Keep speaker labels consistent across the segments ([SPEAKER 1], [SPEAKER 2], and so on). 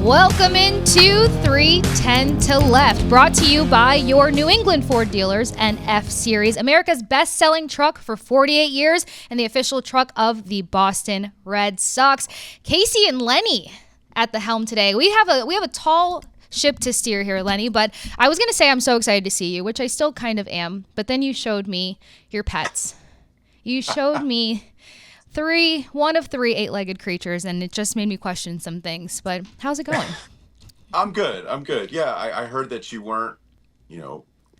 [SPEAKER 1] Welcome into 310 to Left, brought to you by your New England Ford dealers and F-Series, America's best-selling truck for 48 years and the official truck of the Boston Red Sox. Casey and Lenny at the helm today. We have a tall ship to steer here, Lenny, but I was going to say I'm so excited to see you, which I still kind of am, but then you showed me your pets. You showed me one of three eight-legged creatures, and it just made me question some things. But how's it going?
[SPEAKER 2] I'm good. Yeah, I heard that you weren't,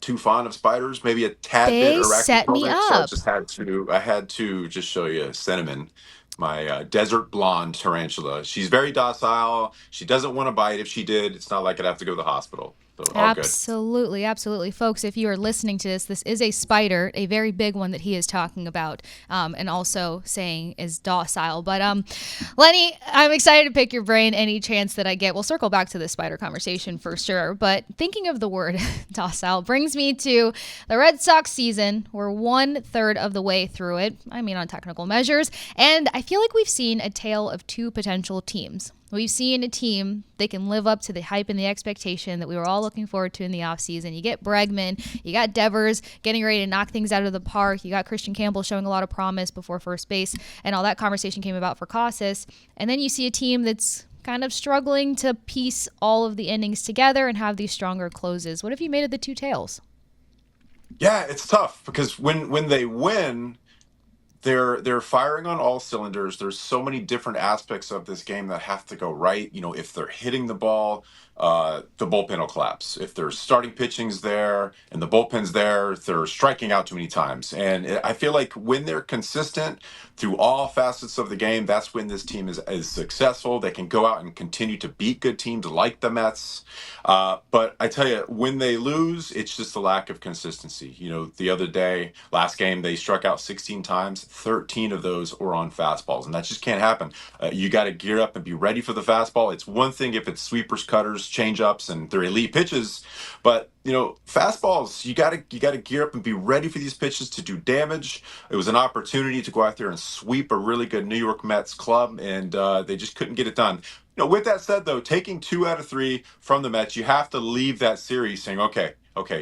[SPEAKER 2] too fond of spiders, maybe a tad bit
[SPEAKER 1] They set me
[SPEAKER 2] arachnophobic. So
[SPEAKER 1] up.
[SPEAKER 2] I had to just show you Cinnamon, my desert blonde tarantula. She's very docile. She doesn't want to bite. If she did, it's not like I'd have to go to the hospital. So all good.
[SPEAKER 1] Absolutely. Folks, if you are listening to this is a spider, a very big one that he is talking about, and also saying is docile. But Lenny, I'm excited to pick your brain any chance that I get. We'll circle back to the spider conversation for sure. But thinking of the word docile brings me to the Red Sox season. We're 1/3 of the way through it, on technical measures. And I feel like we've seen a tale of two potential teams. We've seen a team that can live up to the hype and the expectation that we were all looking forward to in the offseason. You get Bregman, you got Devers getting ready to knock things out of the park, you got Kristian Campbell showing a lot of promise before first base, and all that conversation came about for Casas. And then you see a team that's kind of struggling to piece all of the innings together and have these stronger closes. What have you made of the two tales?
[SPEAKER 2] Yeah, it's tough because when they win, they're firing on all cylinders. There's so many different aspects of this game that have to go right. If they're hitting the ball, the bullpen will collapse. If their starting pitching's there and the bullpen's there, they're striking out too many times. And I feel like when they're consistent through all facets of the game, that's when this team is successful. They can go out and continue to beat good teams like the Mets. But I tell you, when they lose, it's just a lack of consistency. The other day, last game, they struck out 16 times. 13 of those were on fastballs, and that just can't happen. You got to gear up and be ready for the fastball. It's one thing if it's sweepers, cutters, changeups, and they're elite pitches, but fastballs, you got to gear up and be ready for these pitches to do damage. It was an opportunity to go out there and sweep a really good New York Mets club, and they just couldn't get it done. With that said, though, taking 2 out of 3 from the Mets, you have to leave that series saying, okay,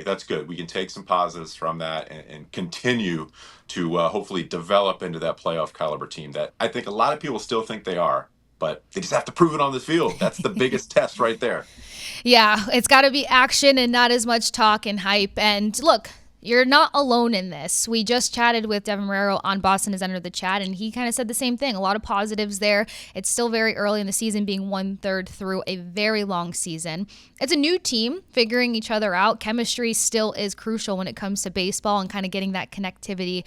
[SPEAKER 2] that's good. We can take some positives from that and continue to hopefully develop into that playoff caliber team that I think a lot of people still think they are, but they just have to prove it on the field. That's the biggest test right there.
[SPEAKER 1] Yeah, it's got to be action and not as much talk and hype. And look, you're not alone in this. We just chatted with Devin Marrero on Boston Has Entered the Chat, and he kind of said the same thing. A lot of positives there. It's still very early in the season, being 1/3 through a very long season. It's a new team figuring each other out. Chemistry still is crucial when it comes to baseball and kind of getting that connectivity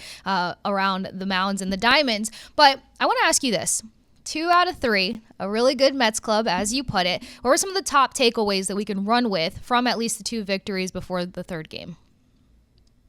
[SPEAKER 1] around the mounds and the diamonds. But I want to ask you this. 2 out of 3, a really good Mets club, as you put it. What were some of the top takeaways that we can run with from at least the 2 victories before the third game?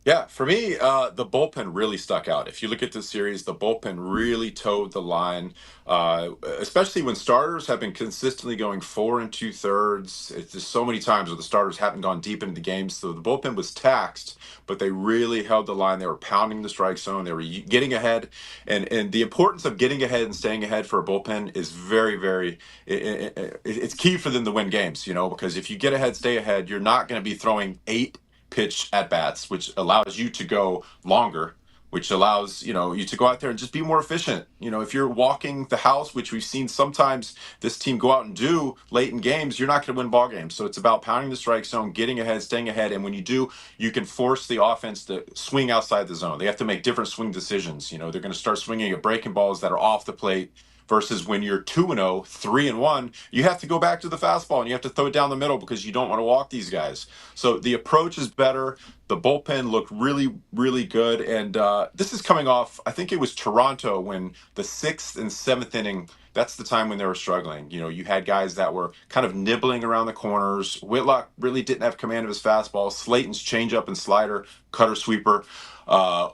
[SPEAKER 2] Yeah, for me, the bullpen really stuck out. If you look at this series, the bullpen really towed the line, especially when starters have been consistently going 4 2/3. It's just so many times where the starters haven't gone deep into the game. So the bullpen was taxed, but they really held the line. They were pounding the strike zone. They were getting ahead. And the importance of getting ahead and staying ahead for a bullpen is very, very, it's key for them to win games, because if you get ahead, stay ahead, you're not going to be throwing 8 pitch at bats, which allows you to go longer, which allows you to go out there and just be more efficient. If you're walking the house, which we've seen sometimes this team go out and do late in games, you're not going to win ball games. So it's about pounding the strike zone, getting ahead, staying ahead, and when you do, you can force the offense to swing outside the zone. They have to make different swing decisions. They're going to start swinging at breaking balls that are off the plate. Versus when you're 2-0, 3-1, you have to go back to the fastball and you have to throw it down the middle because you don't want to walk these guys. So the approach is better. The bullpen looked really, really good. And this is coming off, I think it was Toronto when the 6th and 7th inning, that's the time when they were struggling. You had guys that were kind of nibbling around the corners. Whitlock really didn't have command of his fastball. Slayton's changeup and slider, cutter sweeper,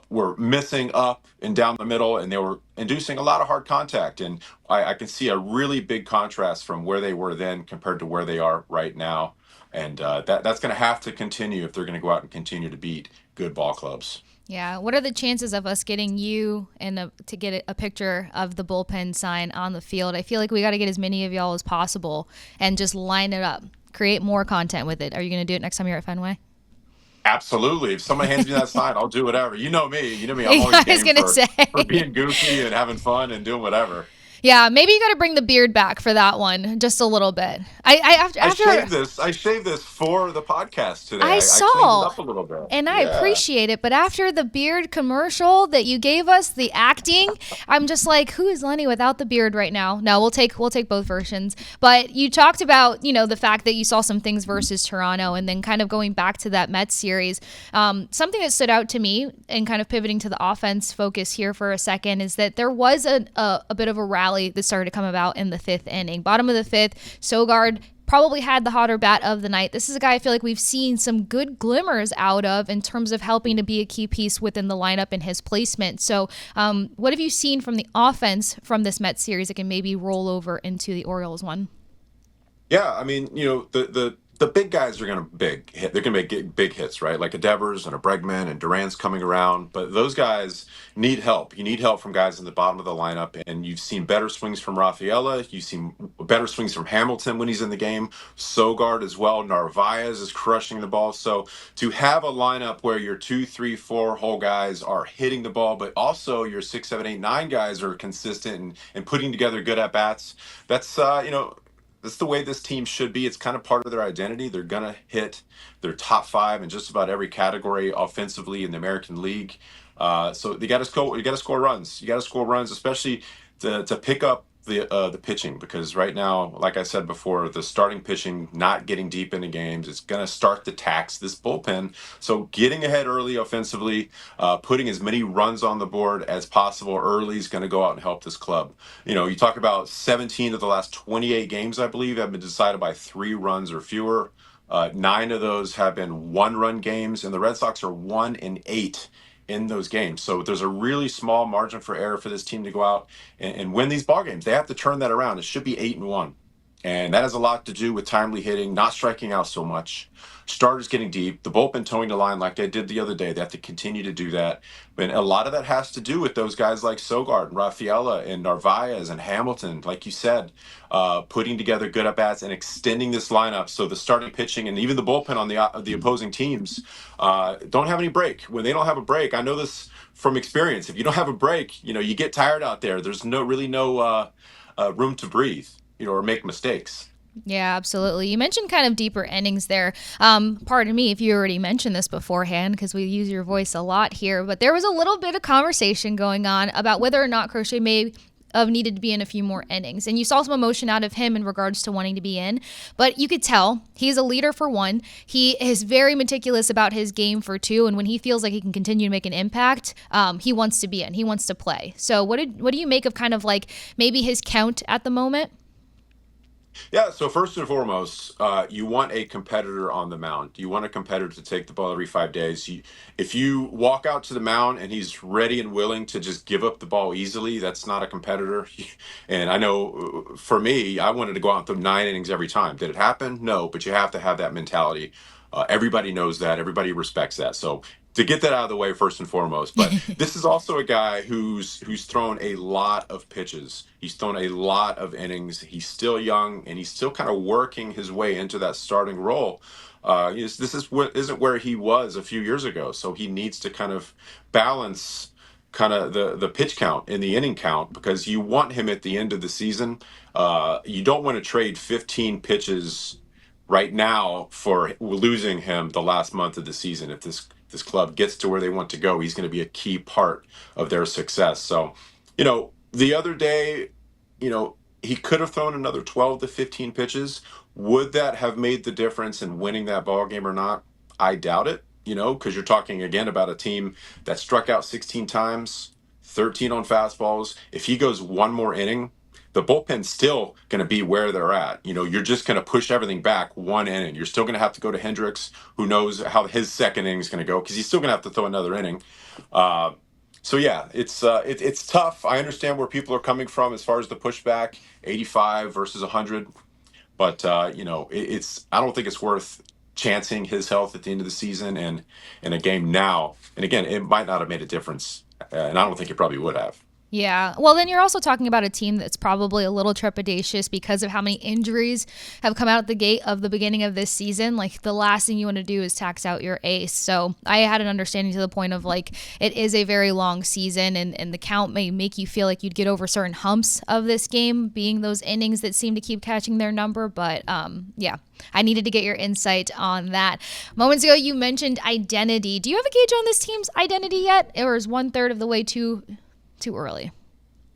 [SPEAKER 2] were missing up and down the middle, and they were inducing a lot of hard contact. And I can see a really big contrast from where they were then compared to where they are right now. And that's going to have to continue if they're going to go out and continue to beat good ball clubs.
[SPEAKER 1] Yeah. What are the chances of us getting you and to get a picture of the bullpen sign on the field? I feel like we got to get as many of y'all as possible and just line it up, create more content with it. Are you going to do it next time you're at Fenway?
[SPEAKER 2] Absolutely. If someone hands me that sign, I'll do whatever. You know me. You know me. I'm always
[SPEAKER 1] I was
[SPEAKER 2] game
[SPEAKER 1] going to
[SPEAKER 2] for
[SPEAKER 1] say.
[SPEAKER 2] being goofy and having fun and doing whatever.
[SPEAKER 1] Yeah, maybe you got to bring the beard back for that one, just a little bit. I after
[SPEAKER 2] I shaved this for the podcast today.
[SPEAKER 1] I
[SPEAKER 2] I cleaned it
[SPEAKER 1] saw,
[SPEAKER 2] up a little bit.
[SPEAKER 1] and I
[SPEAKER 2] Yeah.
[SPEAKER 1] appreciate it. But after the beard commercial that you gave us, the acting, I'm just like, who is Lenny without the beard right now? No, we'll take both versions. But you talked about the fact that you saw some things versus Toronto, and then kind of going back to that Mets series. Something that stood out to me, and kind of pivoting to the offense focus here for a second, is that there was a bit of a rally that started to come about in the fifth inning, bottom of the fifth. Sogard probably had the hotter bat of the night. This is a guy I feel like we've seen some good glimmers out of in terms of helping to be a key piece within the lineup and his placement. So, what have you seen from the offense from this Mets series that can maybe roll over into the Orioles one?
[SPEAKER 2] Yeah, I mean, the big guys are going to big hit. They're going to make big hits, right? Like a Devers and a Bregman and Duran's coming around. But those guys need help. You need help from guys in the bottom of the lineup. And you've seen better swings from Rafaela. You've seen better swings from Hamilton when he's in the game. Sogard as well. Narvaez is crushing the ball. So to have a lineup where your 2, 3, 4 whole guys are hitting the ball, but also your 6, 7, 8, 9 guys are consistent and putting together good at bats. That's that's the way this team should be. It's kind of part of their identity. They're gonna hit their top five in just about every category offensively in the American League. So they got to score. You got to score runs. You got to score runs, especially to pick up the pitching, because right now, like I said before, the starting pitching not getting deep into games, it's going to start to tax this bullpen. So getting ahead early offensively, putting as many runs on the board as possible early is going to go out and help this club. You talk about 17 of the last 28 games, I believe, have been decided by 3 runs or fewer. 9 of those have been 1-run games, and the Red Sox are 1-8 in those games. So there's a really small margin for error for this team to go out and win these ball games. They have to turn that around. It should be 8-1. And that has a lot to do with timely hitting, not striking out so much, starters getting deep, the bullpen towing the line like they did the other day. They have to continue to do that. But a lot of that has to do with those guys like Sogard and Rafaela and Narvaez and Hamilton, like you said, putting together good at-bats and extending this lineup so the starting pitching and even the bullpen on the opposing teams don't have any break. When they don't have a break, I know this from experience. If you don't have a break, you get tired out there. There's no room to breathe, or make mistakes.
[SPEAKER 1] Yeah, absolutely. You mentioned kind of deeper endings there. Pardon me if you already mentioned this beforehand, because we use your voice a lot here, but there was a little bit of conversation going on about whether or not Crochet may have needed to be in a few more innings. And you saw some emotion out of him in regards to wanting to be in, but you could tell he's a leader for one. He is very meticulous about his game for two, and when he feels like he can continue to make an impact, he wants to be in. He wants to play. So what do you make of kind of like maybe his count at the moment?
[SPEAKER 2] Yeah, so first and foremost, you want a competitor on the mound. You want a competitor to take the ball every 5 days. If you walk out to the mound and he's ready and willing to just give up the ball easily, that's not a competitor. And I know for me, I wanted to go out and throw 9 innings every time. Did it happen? No, but you have to have that mentality. Everybody knows that. Everybody respects that. So to get that out of the way first and foremost. But this is also a guy who's thrown a lot of pitches. He's thrown a lot of innings. He's still young and he's still kind of working his way into that starting role. This isn't where he was a few years ago. So he needs to kind of balance kind of the pitch count and the inning count, because you want him at the end of the season. You don't want to trade 15 pitches right now for losing him the last month of the season. If this club gets to where they want to go, he's going to be a key part of their success. So, the other day, he could have thrown another 12 to 15 pitches. Would that have made the difference in winning that ball game or not? I doubt it, because you're talking again about a team that struck out 16 times, 13 on fastballs. If he goes one more inning, the bullpen's still going to be where they're at. You're just going to push everything back one inning. You're still going to have to go to Hendricks, who knows how his second inning is going to go, because he's still going to have to throw another inning. So yeah, it's tough. I understand where people are coming from as far as the pushback, 85 versus 100, but I don't think it's worth chancing his health at the end of the season and in a game now. And again, it might not have made a difference, and I don't think it probably would have.
[SPEAKER 1] Yeah. Well, then you're also talking about a team that's probably a little trepidatious because of how many injuries have come out the gate of the beginning of this season. Like, the last thing you want to do is tax out your ace. So I had an understanding to the point of, like, it is a very long season, and the count may make you feel like you'd get over certain humps of this game, being those innings that seem to keep catching their number. But yeah, I needed to get your insight on that. Moments ago, you mentioned identity. Do you have a gauge on this team's identity yet? Or is 1/3 of the way too early?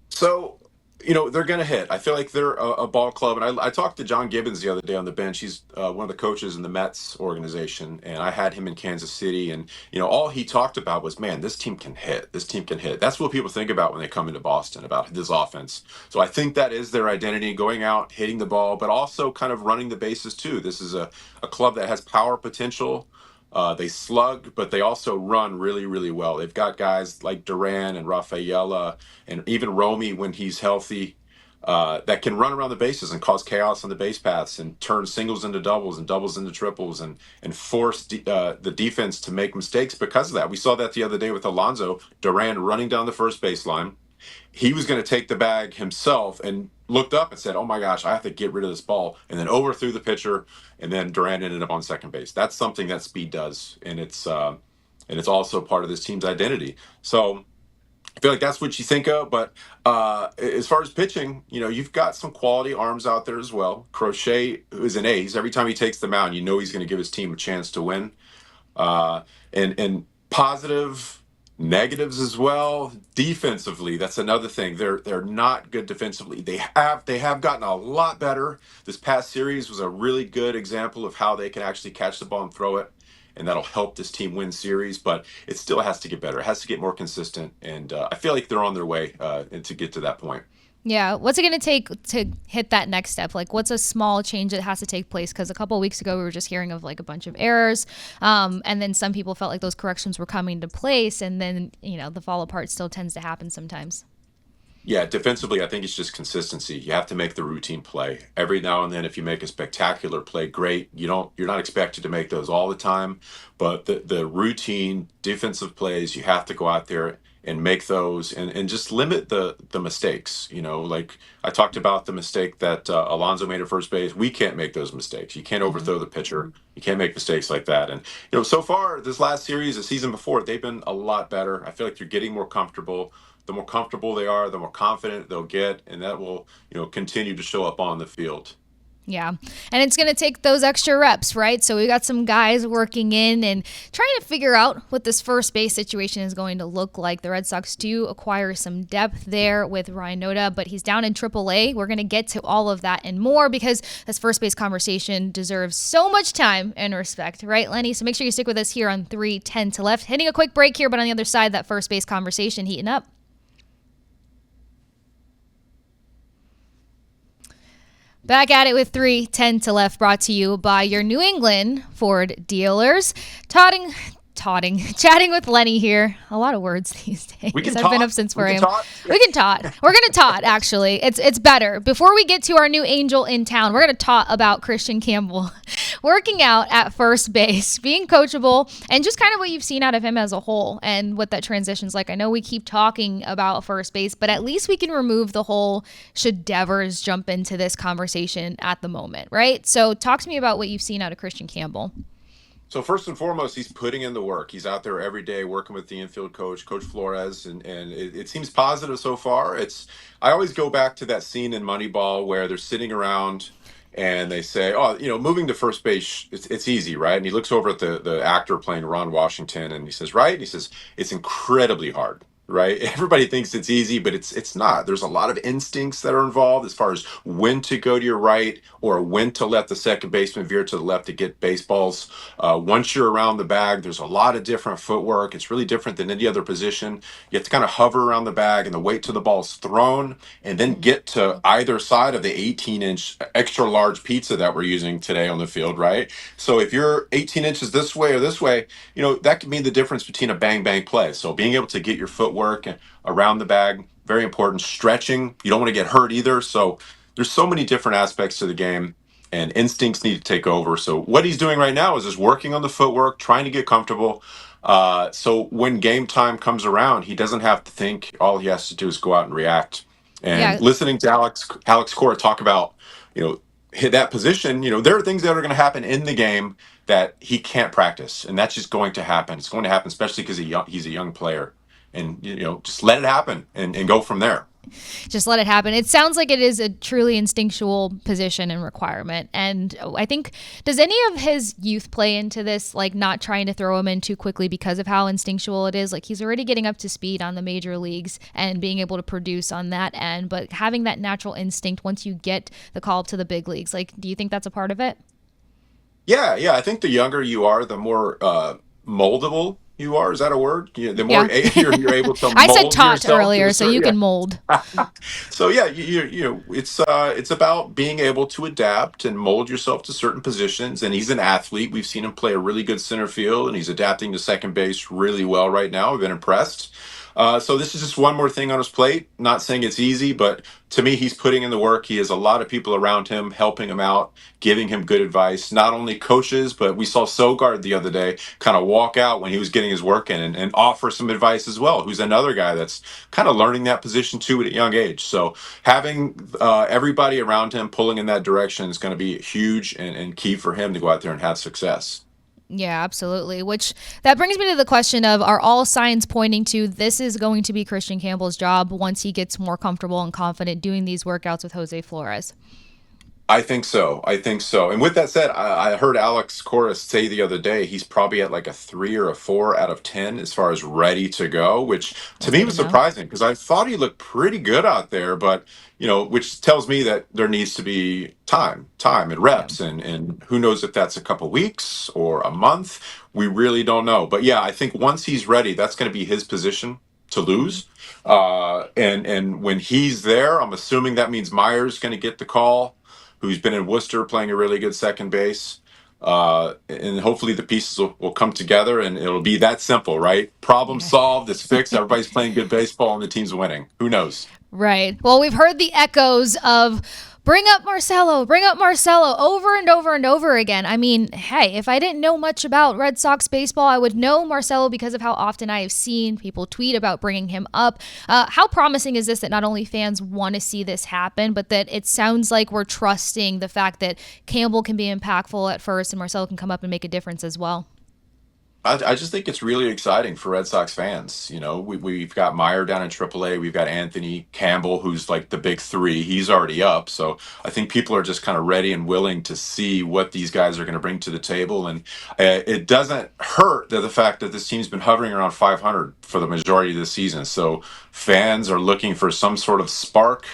[SPEAKER 2] So, they're going to hit. I feel like they're a ball club. And I talked to John Gibbons the other day on the bench. He's one of the coaches in the Mets organization. And I had him in Kansas City. And, all he talked about was, man, this team can hit. This team can hit. That's what people think about when they come into Boston, about this offense. So I think that is their identity, going out, hitting the ball, but also kind of running the bases too. This is a club that has power potential. They slug, but they also run really, really well. They've got guys like Duran and Rafaela and even Romy when he's healthy, that can run around the bases and cause chaos on the base paths and turn singles into doubles and doubles into triples and force the defense to make mistakes because of that. We saw that the other day with Alonso. Duran running down the first baseline. He was going to take the bag himself and looked up and said, "Oh my gosh, I have to get rid of this ball," and then overthrew the pitcher, and then Duran ended up on second base. That's something that speed does, and it's also part of this team's identity. So I feel like that's what you think of. But as far as pitching, you've got some quality arms out there as well. Crochet, who is an ace, every time he takes the mound, he's going to give his team a chance to win. uh, and positive negatives as well. Defensively, that's another thing. They're not good defensively. They have gotten a lot better. This past series was a really good example of how they can actually catch the ball and throw it, and that'll help this team win series. But it still has to get better. It has to get more consistent, and I feel like they're on their way and to get to that point.
[SPEAKER 1] Yeah. What's it going to take to hit that next step? Like, what's a small change that has to take place? Because a couple of weeks ago, we were just hearing of like a bunch of errors. And then some people felt like those corrections were coming to place. And then, the fall apart still tends to happen sometimes.
[SPEAKER 2] Yeah, defensively, I think it's just consistency. You have to make the routine play every now and then. If you make a spectacular play, great. You're not expected to make those all the time, but the routine defensive plays, you have to go out there and make those, and just limit the mistakes. Like I talked about the mistake that Alonso made at first base. We can't make those mistakes. You can't
[SPEAKER 1] Mm-hmm.
[SPEAKER 2] overthrow the pitcher. You can't make mistakes like that. And so far this last series, the season before, they've been a lot better. I feel like they're getting more comfortable. The more comfortable they are, the more confident they'll get, and that will, continue to show up on the field.
[SPEAKER 1] Yeah. And it's going to take those extra reps, right? So we got some guys working in and trying to figure out what this first base situation is going to look like. The Red Sox do acquire some depth there with Ryan Noda, but he's down in AAA. We're going to get to all of that and more because this first base conversation deserves so much time and respect, right, Lenny? So make sure you stick with us here on 3:10 to left. Hitting a quick break here, but on the other side, that first base conversation heating up. Back at it with 3:10 to left, brought to you by your New England Ford dealers. Chatting with Lenny here. A lot of words these days.
[SPEAKER 2] We can
[SPEAKER 1] I've
[SPEAKER 2] talk.
[SPEAKER 1] been up since 4 a.m.
[SPEAKER 2] Talk.
[SPEAKER 1] We can talk. We're going to talk, actually. It's better. Before we get to our new angel in town, we're going to talk about Kristian Campbell working out at first base, being coachable, and just kind of what you've seen out of him as a whole and what that transition's like. I know we keep talking about first base, but at least we can remove the whole should Devers jump into this conversation at the moment, right? So talk to me about what you've seen out of Kristian Campbell.
[SPEAKER 2] So first and foremost, he's putting in the work. He's out there every day working with the infield coach, Coach Flores, and it seems positive so far. I always go back to that scene in Moneyball where they're sitting around and they say, "Oh, moving to first base, it's easy, right?" And he looks over at the actor playing Ron Washington, and he says, "Right?" And he says, "It's incredibly hard." Right? Everybody thinks it's easy, but it's not. There's a lot of instincts that are involved as far as when to go to your right or when to let the second baseman veer to the left to get baseballs. Once you're around the bag, there's a lot of different footwork. It's really different than any other position. You have to kind of hover around the bag and then wait till the ball's thrown and then get to either side of the 18-inch extra large pizza that we're using today on the field, right? So if you're 18 inches this way or this way, that could mean the difference between a bang bang play. So being able to get your footwork around the bag, very important. Stretching, you don't want to get hurt either. So there's so many different aspects to the game. and instincts need to take over. So what he's doing right now is just working on the footwork, trying to get comfortable. So when game time comes around, he doesn't have to think. All he has to do is go out and react. And
[SPEAKER 1] Yeah,
[SPEAKER 2] listening to Alex Cora talk about, you know, hit that position, there are things that are going to happen in the game that he can't practice, and that's just going to happen. It's going to happen, especially because he's a young player, and just let it happen and go from there.
[SPEAKER 1] just let it happen. It sounds like it is a truly instinctual position and requirement. And I think, does any of his youth play into this, like not trying to throw him in too quickly because of how instinctual it is? Like he's already getting up to speed on the major leagues and being able to produce on that end, but having that natural instinct once you get the call up to the big leagues, like, do you think that's a part of it?
[SPEAKER 2] Yeah. I think the younger you are, the more moldable you are. Is that a word? The more
[SPEAKER 1] Yeah.
[SPEAKER 2] you're able to
[SPEAKER 1] I said
[SPEAKER 2] mold
[SPEAKER 1] taught
[SPEAKER 2] yourself to a
[SPEAKER 1] earlier, so you
[SPEAKER 2] certain.
[SPEAKER 1] can mold.
[SPEAKER 2] So yeah, it's about being able to adapt and mold yourself to certain positions. And he's an athlete. We've seen him play a really good center field, and he's adapting to second base really well right now. We've been impressed. So this is just one more thing on his plate. Not saying it's easy, but to me, he's putting in the work. He has a lot of people around him helping him out, giving him good advice. Not only coaches, but we saw Sogard the other day kind of walk out when he was getting his work in and offer some advice as well. Who's another guy that's kind of learning that position too at a young age. So having everybody around him pulling in that direction is going to be huge and key for him to go out there and have success.
[SPEAKER 1] Yeah, absolutely. Which that brings me to the question of, are all signs pointing to this is going to be Kristian Campbell's job once he gets more comfortable and confident doing these workouts with Jose Flores?
[SPEAKER 2] I think so. I think so. And with that said, I heard Alex Corris say the other day he's probably at like a 3 or a 4 out of 10 as far as ready to go, which to
[SPEAKER 1] That's
[SPEAKER 2] me
[SPEAKER 1] good to
[SPEAKER 2] was
[SPEAKER 1] know.
[SPEAKER 2] surprising because I thought he looked pretty good out there, but which tells me that there needs to be time and
[SPEAKER 1] Yeah.
[SPEAKER 2] reps, and who knows if that's a couple weeks or a month. We really don't know. But yeah, I think once he's ready, that's going to be his position to
[SPEAKER 1] Mhm.
[SPEAKER 2] lose. And when he's there, I'm assuming that means Meyer's going to get the call, who's been in Worcester playing a really good second base. And hopefully the pieces will come together and it'll be that simple, right? Problem
[SPEAKER 1] Yeah.
[SPEAKER 2] solved, it's fixed, everybody's playing good baseball and the team's winning. Who knows?
[SPEAKER 1] Right. Well, we've heard the echoes of bring up Marcelo over and over and over again. I mean, hey, if I didn't know much about Red Sox baseball, I would know Marcelo because of how often I have seen people tweet about bringing him up. How promising is this that not only fans want to see this happen, but that it sounds like we're trusting the fact that Campbell can be impactful at first and Marcelo can come up and make a difference as well?
[SPEAKER 2] I just think it's really exciting for Red Sox fans. We've got Meyer down in AAA. We've got Anthony Campbell, who's like the big three. He's already up. So I think people are just kind of ready and willing to see what these guys are going to bring to the table. And it doesn't hurt that the fact that this team's been hovering around 500 for the majority of the season. So fans are looking for some sort of spark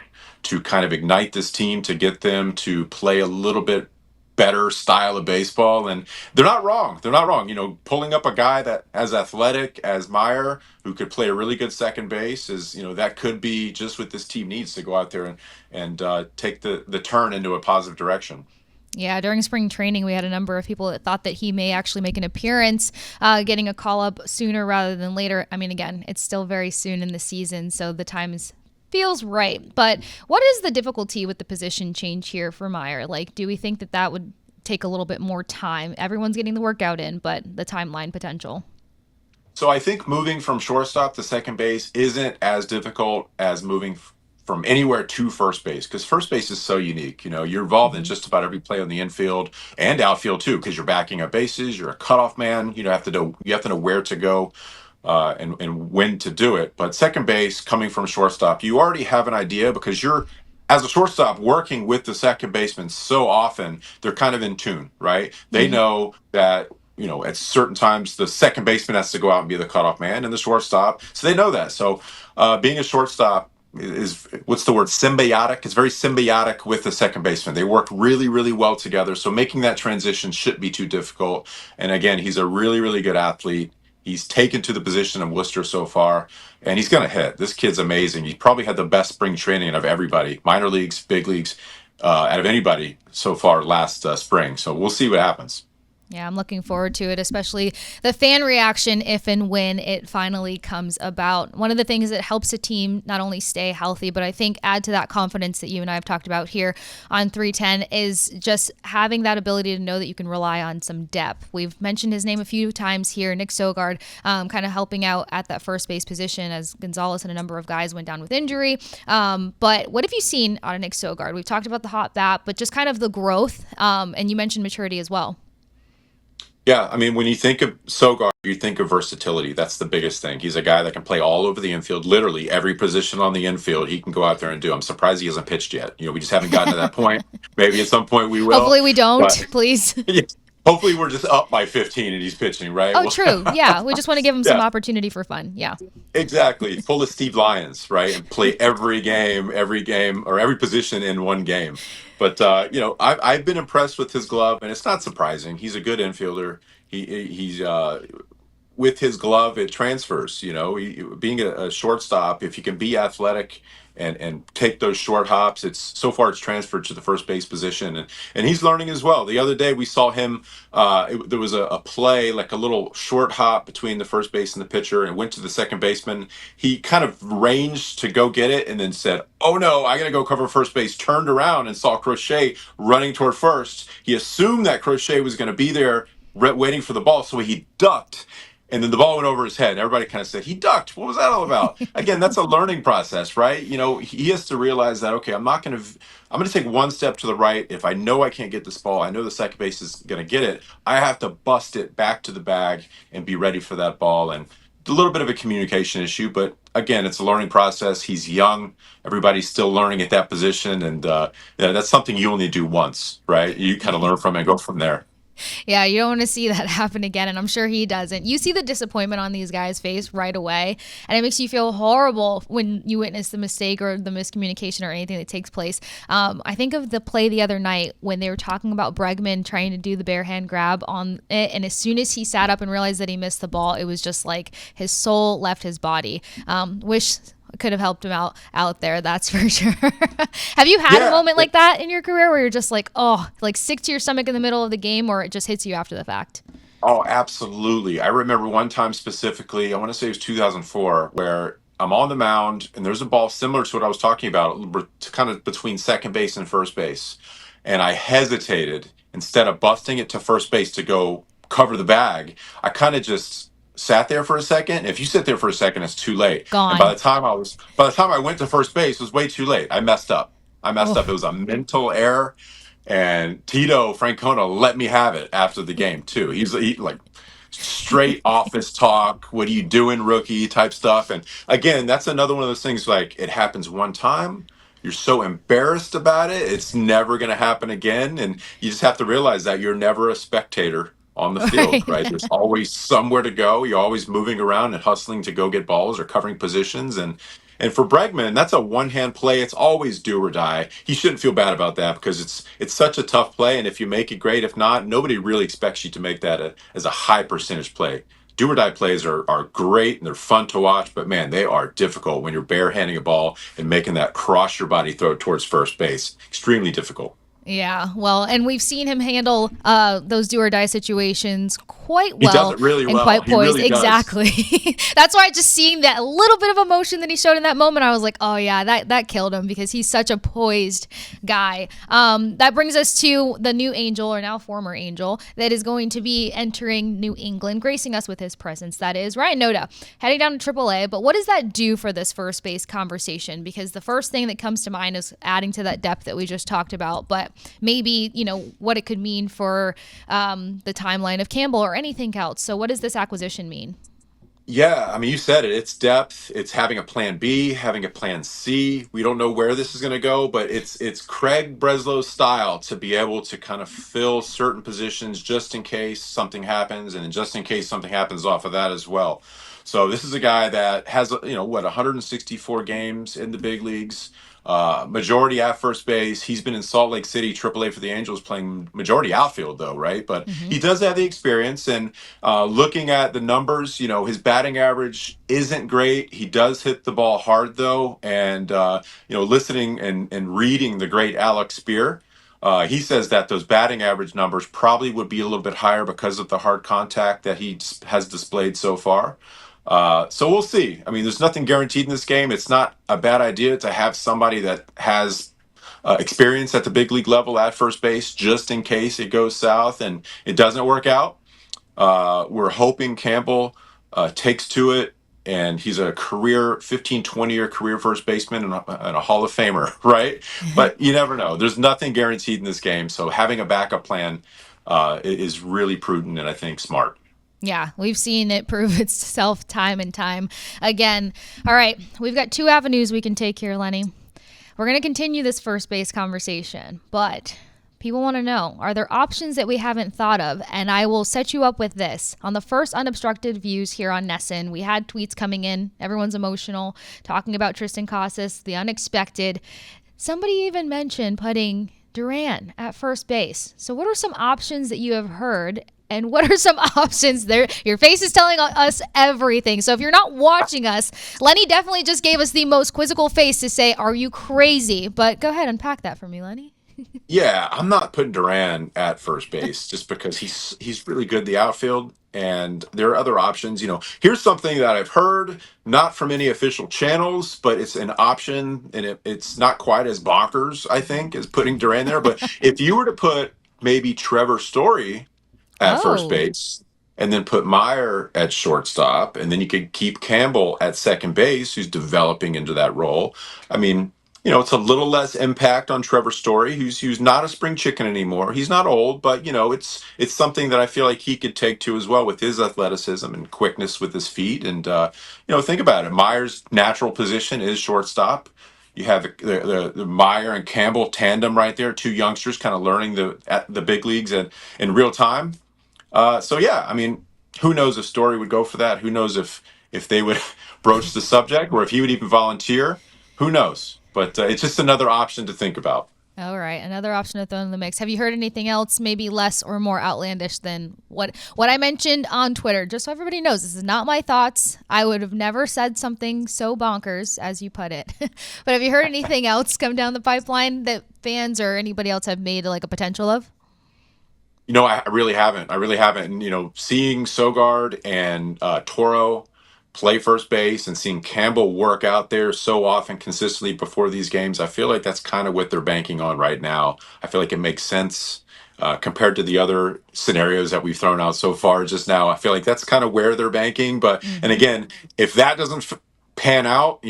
[SPEAKER 2] to kind of ignite this team to get them to play a little bit better style of baseball. And they're not wrong. They're not wrong. Pulling up a guy that as athletic as Meyer, who could play a really good second base, is that could be just what this team needs to go out there and take the turn into a positive direction.
[SPEAKER 1] Yeah, during spring training, we had a number of people that thought that he may actually make an appearance, getting a call up sooner rather than later. I mean, again, it's still very soon in the season, so the time feels right. But what is the difficulty with the position change here for Meyer? Like, do we think that that would take a little bit more time? Everyone's getting the workout in, but the timeline potential.
[SPEAKER 2] So I think moving from shortstop to second base isn't as difficult as moving from anywhere to first base, because first base is so unique. You're involved in
[SPEAKER 1] Mm-hmm.
[SPEAKER 2] just about every play on the infield and outfield too, because you're backing up bases. You're a cutoff man. You have to know where to go, and when to do it. But second base, coming from shortstop, you already have an idea because you're, as a shortstop, working with the second baseman so often. They're kind of in tune, right? They
[SPEAKER 1] Mm-hmm.
[SPEAKER 2] know that at certain times the second baseman has to go out and be the cutoff man and the shortstop. So they know that. So being a shortstop is, what's the word, symbiotic. It's very symbiotic with the second baseman. They work really, really well together. So making that transition shouldn't be too difficult. And again, he's a really, really good athlete. He's taken to the position of Worcester so far, and he's going to hit. This kid's amazing. He probably had the best spring training of everybody, minor leagues, big leagues, out of anybody so far last spring. So we'll see what happens.
[SPEAKER 1] Yeah, I'm looking forward to it, especially the fan reaction if and when it finally comes about. One of the things that helps a team not only stay healthy, but I think add to that confidence that you and I have talked about here on 310 is just having that ability to know that you can rely on some depth. We've mentioned his name a few times here, Nick Sogard, kind of helping out at that first base position as Gonzalez and a number of guys went down with injury. But what have you seen out of Nick Sogard? We've talked about the hot bat, but just kind of the growth, and you mentioned maturity as well.
[SPEAKER 2] Yeah, I mean, when you think of Sogard, you think of versatility. That's the biggest thing. He's a guy that can play all over the infield, literally every position on the infield. He can go out there and do. I'm surprised he hasn't pitched yet. We just haven't gotten to that point. Maybe at some point we will.
[SPEAKER 1] Hopefully we don't,
[SPEAKER 2] But
[SPEAKER 1] please.
[SPEAKER 2] yeah, hopefully we're just up by 15 and he's pitching, right?
[SPEAKER 1] Oh, true. Yeah, we just want to give him some
[SPEAKER 2] Yeah.
[SPEAKER 1] opportunity for fun. Yeah.
[SPEAKER 2] Exactly. Full of Steve Lyons, right? And play every game, or every position in one game. But I've been impressed with his glove, and it's not surprising. He's a good infielder. He's with his glove, it transfers. Being a shortstop, if you can be athletic and take those short hops, it's transferred to the first base position, and he's learning as well. The other day we saw him. There was a play, like a little short hop between the first base and the pitcher, and went to the second baseman. He kind of ranged to go get it, and then said, "Oh no, I got to go cover first base." Turned around and saw Crochet running toward first. He assumed that Crochet was going to be there, waiting for the ball, so he ducked, and then the ball went over his head. Everybody kind of said, "He ducked. What was that all about?" Again, that's a learning process, right? He has to realize that, okay, I'm going to take one step to the right. If I know I can't get this ball, I know the second base is going to get it. I have to bust it back to the bag and be ready for that ball. And a little bit of a communication issue, but again, it's a learning process. He's young. Everybody's still learning at that position. And that's something you only do once, right? You kind of learn from it and go from there.
[SPEAKER 1] Yeah, you don't want to see that happen again, and I'm sure he doesn't. You see the disappointment on these guys' face right away, and it makes you feel horrible when you witness the mistake or the miscommunication or anything that takes place. I think of the play the other night when they were talking about Bregman trying to do the bare hand grab on it, and as soon as he sat up and realized that he missed the ball, it was just like his soul left his body. Wish could have helped him out there, that's for sure. Have you had a moment like that in your career where you're just like, oh, like sick to your stomach in the middle of the game, or it just hits you after the fact?
[SPEAKER 2] Oh, absolutely. I remember one time specifically, I want to say it was 2004, where I'm on the mound and there's a ball similar to what I was talking about, kind of between second base and first base. And I hesitated instead of busting it to first base to go cover the bag. I kind of just sat there for a second. If you sit there for a second, it's too late. And
[SPEAKER 1] Gone.
[SPEAKER 2] by the time I went to first base, it was way too late. I messed up. I messed up. It
[SPEAKER 1] Oh.
[SPEAKER 2] was a mental error, and Tito Francona let me have it after the game too. He like straight office talk. What are you doing, rookie? Type stuff. And again, that's another one of those things. Like, it happens one time. You're so embarrassed about it. It's never going to happen again. And you just have to realize that you're never a spectator on the field, right?
[SPEAKER 1] Right.
[SPEAKER 2] There's always somewhere to go. You're always moving around and hustling to go get balls or covering positions. And for Bregman, that's a one-hand play. It's always do or die. He shouldn't feel bad about that, because it's such a tough play. And if you make it, great. If not, nobody really expects you to make that as a high percentage play. Do or die plays are great and they're fun to watch, but man, they are difficult when you're barehanding a ball and making that cross your body throw towards first base. Extremely difficult.
[SPEAKER 1] Yeah, well, and we've seen him handle those do or die situations quite
[SPEAKER 2] He does
[SPEAKER 1] well
[SPEAKER 2] it really
[SPEAKER 1] and
[SPEAKER 2] well.
[SPEAKER 1] quite
[SPEAKER 2] He
[SPEAKER 1] poised.
[SPEAKER 2] really does.
[SPEAKER 1] Exactly. That's why just seeing that little bit of emotion that he showed in that moment, I was like, oh yeah, that killed him, because he's such a poised guy. That brings us to the new Angel, or now former Angel, that is going to be entering New England, gracing us with his presence. That is Ryan Noda, heading down to AAA. But what does that do for this first base conversation? Because the first thing that comes to mind is adding to that depth that we just talked about, but maybe, what it could mean for the timeline of Campbell or anything else. So what does this acquisition mean?
[SPEAKER 2] Yeah, I mean, you said it. It's depth. It's having a plan B, having a plan C. We don't know where this is going to go, but it's Craig Breslow's style to be able to kind of fill certain positions just in case something happens, and just in case something happens off of that as well. So this is a guy that has, 164 games in the big leagues. Majority at first base. He's been in Salt Lake City, AAA for the Angels, playing majority outfield though, right? But
[SPEAKER 1] Mm-hmm.
[SPEAKER 2] he does have the experience, and looking at the numbers, his batting average isn't great. He does hit the ball hard though, and listening and reading the great Alex Spear. He says that those batting average numbers probably would be a little bit higher because of the hard contact that he has displayed so far. So we'll see. I mean, there's nothing guaranteed in this game. It's not a bad idea to have somebody that has experience at the big league level at first base, just in case it goes south and it doesn't work out. We're hoping Campbell takes to it, and he's a career 15, 20-year career first baseman and a Hall of Famer, right? But you never know. There's nothing guaranteed in this game, so having a backup plan is really prudent and I think smart.
[SPEAKER 1] Yeah, we've seen it prove itself time and time again. All right, we've got two avenues we can take here, Lenny. We're going to continue this first base conversation, but people want to know, are there options that we haven't thought of? And I will set you up with this. On the first Unobstructed Views here on Nesson, we had tweets coming in. Everyone's emotional, talking about Tristan Casas, the unexpected. Somebody even mentioned putting Duran at first base. So what are some options that you have heard? And what are some options there? Your face is telling us everything. So if you're not watching us, Lenny definitely just gave us the most quizzical face to say, are you crazy? But go ahead, unpack that for me, Lenny.
[SPEAKER 2] Yeah, I'm not putting Duran at first base just because he's really good in the outfield, and there are other options. Here's something that I've heard, not from any official channels, but it's an option, and it's not quite as bonkers, I think, as putting Duran there. But if you were to put maybe Trevor Story at first
[SPEAKER 1] Oh,
[SPEAKER 2] base, and then put Meyer at shortstop, and then you could keep Campbell at second base, who's developing into that role. I mean, it's a little less impact on Trevor Story, who's not a spring chicken anymore. He's not old, but it's something that I feel like he could take to as well with his athleticism and quickness with his feet. And think about it. Meyer's natural position is shortstop. You have the Meyer and Campbell tandem right there, two youngsters kind of learning the big leagues in real time. So yeah, I mean, who knows if Story would go for that? Who knows if they would broach the subject or if he would even volunteer? Who knows? But it's just another option to think about.
[SPEAKER 1] all right. Another option to throw in the mix. Have you heard anything else, maybe less or more outlandish than what I mentioned on Twitter? Just so everybody knows, this is not my thoughts. I would have never said something so bonkers as you put it. But have you heard anything else come down the pipeline that fans or anybody else have made like a potential of?
[SPEAKER 2] I really haven't. I really haven't. And, seeing Sogard and Toro play first base and seeing Campbell work out there so often consistently before these games, I feel like that's kind of what they're banking on right now. I feel like it makes sense compared to the other scenarios that we've thrown out so far just now. I feel like that's kind of where they're banking. And again, if that doesn't pan out,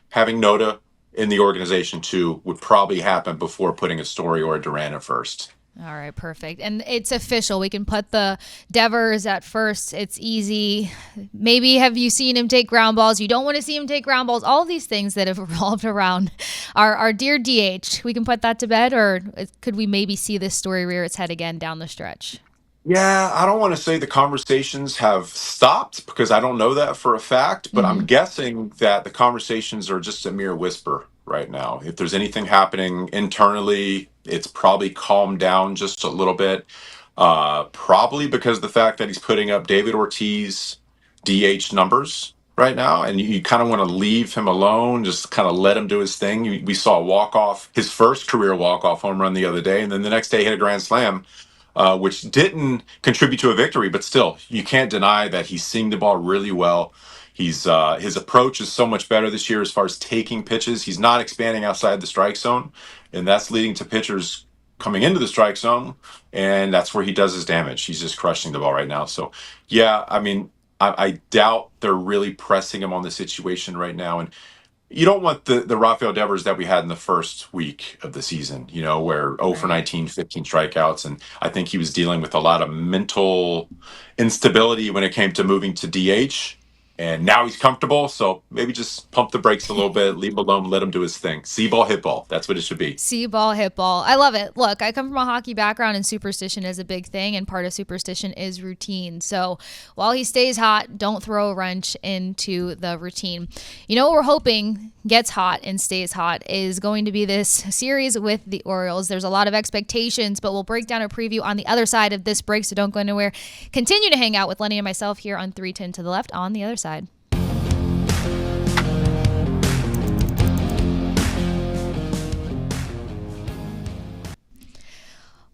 [SPEAKER 2] having Noda in the organization too would probably happen before putting a Story or a Duran at first.
[SPEAKER 1] All right, perfect. And it's official. We can put the Devers at first. It's easy. Maybe have you seen him take ground balls? You don't want to see him take ground balls. All these things that have revolved around our dear DH. We can put that to bed, or could we maybe see this story rear its head again down the stretch?
[SPEAKER 2] Yeah, I don't want to say the conversations have stopped because I don't know that for a fact, but I'm guessing that the conversations are just a mere whisper right now. If there's anything happening internally, it's probably calmed down just a little bit. Probably because of the fact that he's putting up David Ortiz DH numbers right now, and you kind of want to leave him alone, just kind of let him do his thing. We saw a walk-off, his first career walk-off home run the other day, and then the next day hit a grand slam which didn't contribute to a victory, but still, you can't deny that he's seeing the ball really well. His approach is so much better this year as far as taking pitches. He's not expanding outside the strike zone, and that's leading to pitchers coming into the strike zone, and that's where he does his damage. He's just crushing the ball right now. So, yeah, I mean, I doubt they're really pressing him on the situation right now, and you don't want the Rafael Devers that we had in the first week of the season, where 0 for
[SPEAKER 1] Right.
[SPEAKER 2] 19, 15 strikeouts. And I think he was dealing with a lot of mental instability when it came to moving to DH. And now he's comfortable. So maybe just pump the brakes a little bit, leave him alone, let him do his thing. See ball, hit ball. That's what it should be.
[SPEAKER 1] See ball, hit ball. I love it. Look, I come from a hockey background, and superstition is a big thing, and part of superstition is routine. So while he stays hot, don't throw a wrench into the routine. You know what we're hoping gets hot and stays hot is going to be this series with the Orioles. There's a lot of expectations, but we'll break down a preview on the other side of this break, so don't go anywhere. Continue to hang out with Lenny and myself here on 310 to the left on the other side.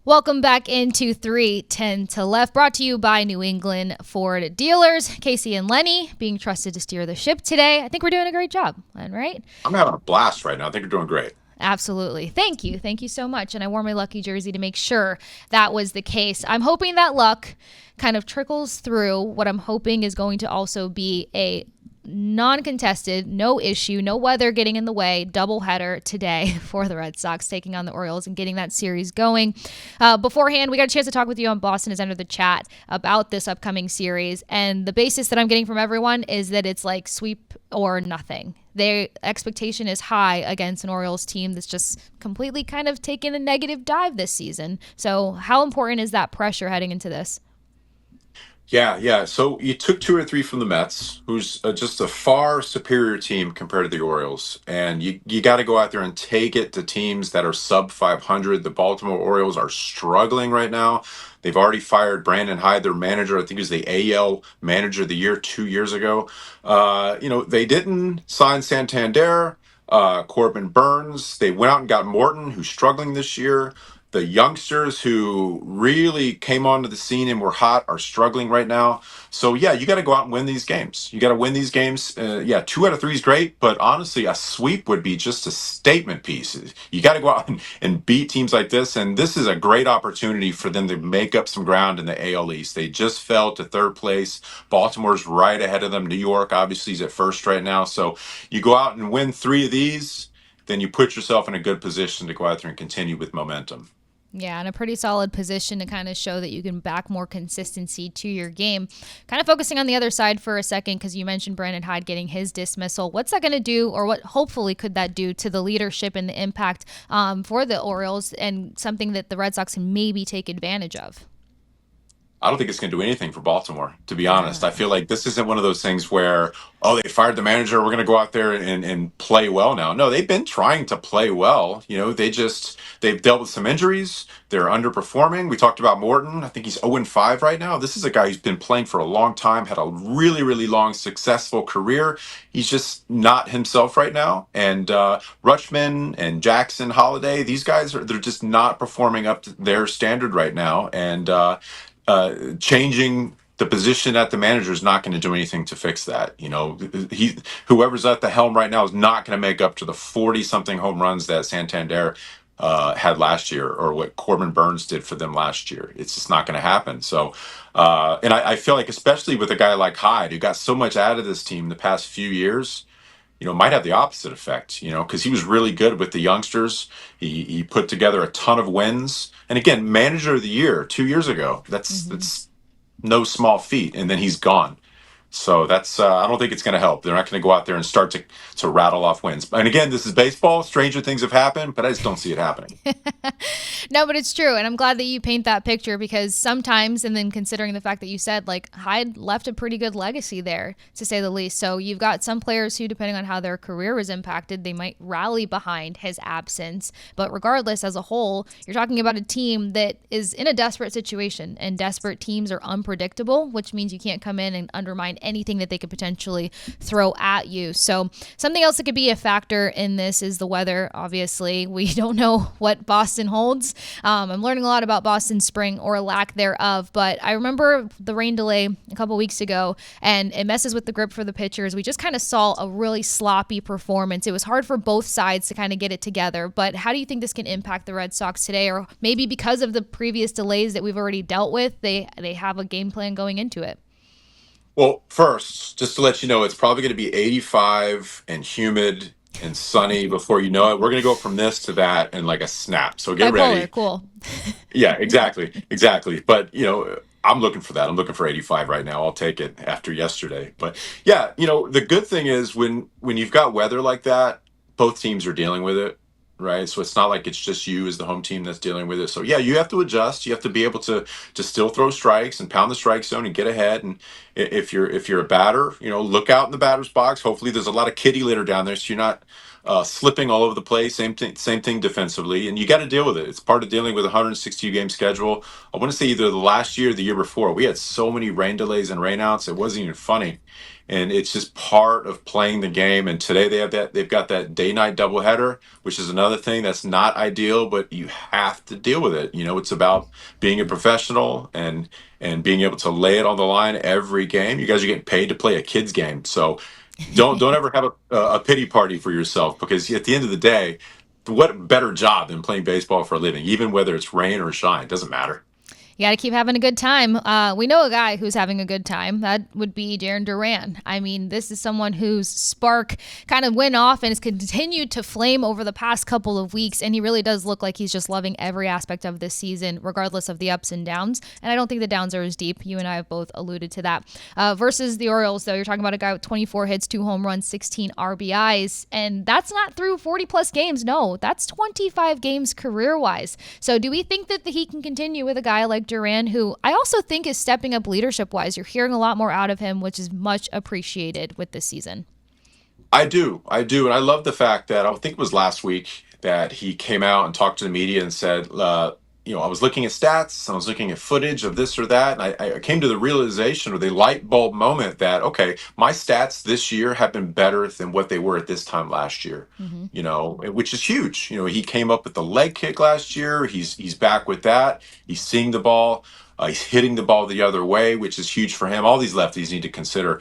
[SPEAKER 1] Welcome back into 310 to Left, brought to you by New England Ford Dealers. Casey and Lenny being trusted to steer the ship today. I think we're doing a great job, Len, right?
[SPEAKER 2] I'm having a blast right now. I think you're doing great.
[SPEAKER 1] Absolutely. Thank you. Thank you so much. And I wore my lucky jersey to make sure that was the case. I'm hoping that luck kind of trickles through. What I'm hoping is going to also be a non-contested, no issue, no weather getting in the way, doubleheader today for the Red Sox taking on the Orioles and getting that series going. Beforehand, we got a chance to talk with you on Boston is Under the Chat about this upcoming series, and the basis that I'm getting from everyone is that it's like sweep or nothing. Their expectation is high against an Orioles team that's just completely kind of taken a negative dive this season. So how important is that pressure heading into this?
[SPEAKER 2] Yeah. So you took two or three from the Mets, who's just a far superior team compared to the Orioles, and you got to go out there and take it to teams that are sub 500. The Baltimore Orioles are struggling right now. They've already fired Brandon Hyde, their manager. I think he was the AL Manager of the Year 2 years ago. They didn't sign Santander, Corbin Burns. They went out and got Morton, who's struggling this year. The youngsters who really came onto the scene and were hot are struggling right now. So yeah, you got to go out and win these games. You got to win these games. Yeah, 2 out of 3 is great, but honestly, a sweep would be just a statement piece. You got to go out and beat teams like this, and this is a great opportunity for them to make up some ground in the AL East. They just fell to third place. Baltimore's right ahead of them. New York obviously is at first right now. So you go out and win 3 of these, then you put yourself in a good position to go out there and continue with momentum.
[SPEAKER 1] Yeah, in a pretty solid position to kind of show that you can back more consistency to your game. Kind of focusing on the other side for a second, because you mentioned Brandon Hyde getting his dismissal. What's that going to do, or what hopefully could that do to the leadership and the impact for the Orioles, and something that the Red Sox can maybe take advantage of?
[SPEAKER 2] I don't think it's going to do anything for Baltimore, to be honest.
[SPEAKER 1] Yeah.
[SPEAKER 2] I feel like this isn't one of those things where, oh, they fired the manager. We're going to go out there and play well now. No, they've been trying to play well. They've dealt with some injuries. They're underperforming. We talked about Morton. I think he's 0-5 right now. This is a guy who's been playing for a long time, had a really, really long, successful career. He's just not himself right now. And Rutschman and Jackson, Holiday, these guys they're just not performing up to their standard right now. And, changing the position at the manager is not going to do anything to fix that. Whoever's at the helm right now is not going to make up to the 40 something home runs that Santander had last year, or what Corbin Burns did for them last year. It's just not going to happen. So, and I feel like, especially with a guy like Hyde, who got so much out of this team the past few years, might have the opposite effect, because he was really good with the youngsters. He put together a ton of wins. And again, manager of the year 2 years ago.
[SPEAKER 1] Mm-hmm.
[SPEAKER 2] That's no small feat. And then he's gone. So that's I don't think it's going to help. They're not going to go out there and start to rattle off wins. And again, this is baseball. Stranger things have happened, but I just don't see it happening.
[SPEAKER 1] No, but it's true. And I'm glad that you paint that picture, because sometimes, and then considering the fact that you said like Hyde left a pretty good legacy there, to say the least. So you've got some players who, depending on how their career was impacted, they might rally behind his absence. But regardless, as a whole, you're talking about a team that is in a desperate situation, and desperate teams are unpredictable, which means you can't come in and undermine anything that they could potentially throw at you. So something else that could be a factor in this is the weather. Obviously, we don't know what Boston holds. I'm learning a lot about Boston's spring, or lack thereof, but I remember the rain delay a couple weeks ago, and it messes with the grip for the pitchers. We just kind of saw a really sloppy performance. It was hard for both sides to kind of get it together, but how do you think this can impact the Red Sox today? Or maybe because of the previous delays that we've already dealt with, they have a game plan going into it?
[SPEAKER 2] Well, first, just to let you know, it's probably going to be 85 and humid and sunny before you know it. We're going to go from this to that in like a snap. So get
[SPEAKER 1] Bipolar,
[SPEAKER 2] ready.
[SPEAKER 1] cool.
[SPEAKER 2] Yeah, exactly. But I'm looking for that. I'm looking for 85 right now. I'll take it after yesterday. But yeah, the good thing is when you've got weather like that, both teams are dealing with it, right? So it's not like it's just you as the home team that's dealing with it. So yeah, you have to adjust. You have to be able to still throw strikes and pound the strike zone and get ahead. And if you're a batter, look out in the batter's box. Hopefully there's a lot of kitty litter down there, so you're not slipping all over the place. Same thing defensively, and you got to deal with it. It's part of dealing with a 162 game schedule. I want to say either the last year or the year before, we had so many rain delays and rainouts, it wasn't even funny. And it's just part of playing the game. And today they've got that day night doubleheader, which is another thing that's not ideal, but you have to deal with it. It's about being a professional and being able to lay it on the line every game. You guys are getting paid to play a kid's game, so don't ever have a pity party for yourself, because at the end of the day, what better job than playing baseball for a living? Even whether it's rain or shine, it doesn't matter.
[SPEAKER 1] You got to keep having a good time. We know a guy who's having a good time. That would be Darren Duran. I mean, this is someone whose spark kind of went off and has continued to flame over the past couple of weeks. And he really does look like he's just loving every aspect of this season, regardless of the ups and downs. And I don't think the downs are as deep. You and I have both alluded to that. Versus the Orioles, though, you're talking about a guy with 24 hits, 2 home runs, 16 RBIs. And that's not through 40 plus games. No, that's 25 games career wise. So do we think that he can continue with a guy like Duran, who I also think is stepping up leadership-wise? You're hearing a lot more out of him, which is much appreciated with this season.
[SPEAKER 2] I do. And I love the fact that I think it was last week that he came out and talked to the media and said, I was looking at stats, I was looking at footage of this or that, and I came to the realization, or the light bulb moment, that, okay, my stats this year have been better than what they were at this time last year, which is huge. He came up with the leg kick last year. He's back with that. He's seeing the ball. He's hitting the ball the other way, which is huge for him. All these lefties need to consider